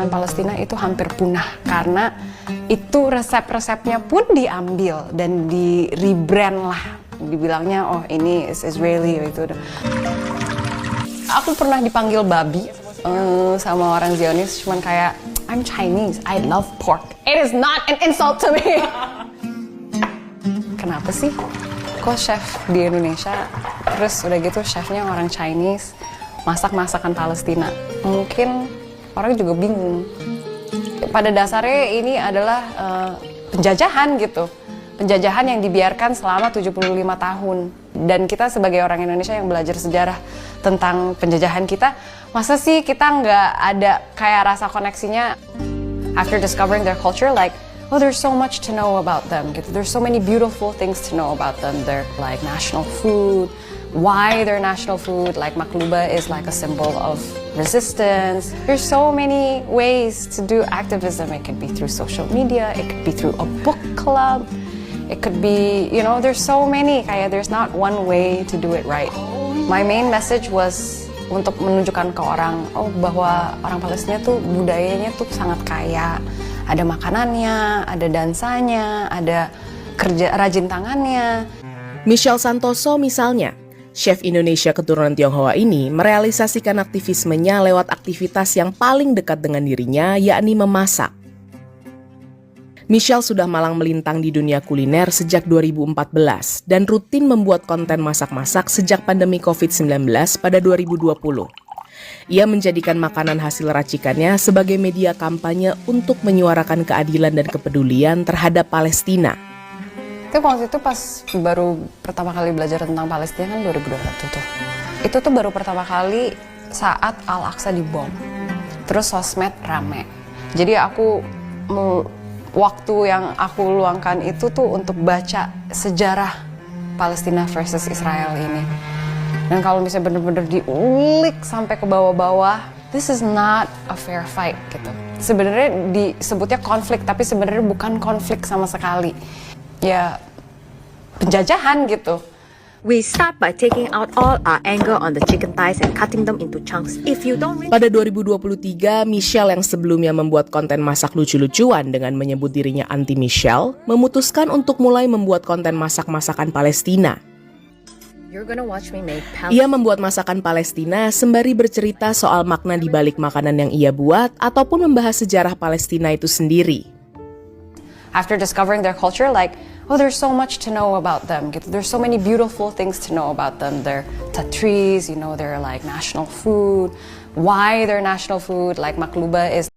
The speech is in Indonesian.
masakan Palestina itu hampir punah karena itu resep-resepnya pun diambil dan di rebrand lah, dibilangnya oh ini is Israeli gitu. Aku pernah dipanggil babi sama orang Zionis, cuman kayak I'm Chinese, I love pork. It is not an insult to me. Kenapa sih kok chef di Indonesia terus udah gitu chefnya orang Chinese masak masakan Palestina? Mungkin orang juga bingung. Pada dasarnya ini adalah penjajahan gitu. Penjajahan yang dibiarkan selama 75 tahun. Dan kita sebagai orang Indonesia yang belajar sejarah tentang penjajahan kita, masa sih kita nggak ada kayak rasa koneksinya after discovering their culture, like, oh there's so much to know about them gitu. There's so many beautiful things to know about them. They're like national food, why they're national food, like makluba is like a symbol of resistance. There's so many ways to do activism. It could be through social media, it could be through a book club, it could be, you know, there's so many, kayak there's not one way to do it right. My main message was untuk menunjukkan ke orang, oh bahwa orang Palestina tuh budayanya tuh sangat kaya. Ada makanannya, ada dansanya, ada kerja rajin tangannya. Michelle Santoso misalnya, chef Indonesia keturunan Tionghoa ini merealisasikan aktivismenya lewat aktivitas yang paling dekat dengan dirinya, yakni memasak. Michelle sudah malang melintang di dunia kuliner sejak 2014 dan rutin membuat konten masak-masak sejak pandemi COVID-19 pada 2020. Ia menjadikan makanan hasil racikannya sebagai media kampanye untuk menyuarakan keadilan dan kepedulian terhadap Palestina. Itu waktu itu pas baru pertama kali belajar tentang Palestina kan 2021 tuh. Itu tuh baru pertama kali saat Al-Aqsa dibom. Terus sosmed rame. Jadi waktu yang aku luangkan itu tuh untuk baca sejarah Palestina versus Israel ini. Dan kalau misalnya bener-bener diulik sampai ke bawah-bawah, this is not a fair fight gitu. Sebenarnya disebutnya konflik, tapi sebenarnya bukan konflik sama sekali. Ya penjajahan gitu. We start by taking out all our anger on the chicken thighs and cutting them into chunks. If you don't... Pada 2023, Michelle yang sebelumnya membuat konten masak lucu-lucuan dengan menyebut dirinya anti Michelle, memutuskan untuk mulai membuat konten masak-masakan Palestina. Ia membuat masakan Palestina sembari bercerita soal makna di balik makanan yang ia buat ataupun membahas sejarah Palestina itu sendiri. After discovering their culture, like, oh there's so much to know about them gitu. There's so many beautiful things to know about them. They're tatris, you know, they're like national food. Why they're national food, like makluba is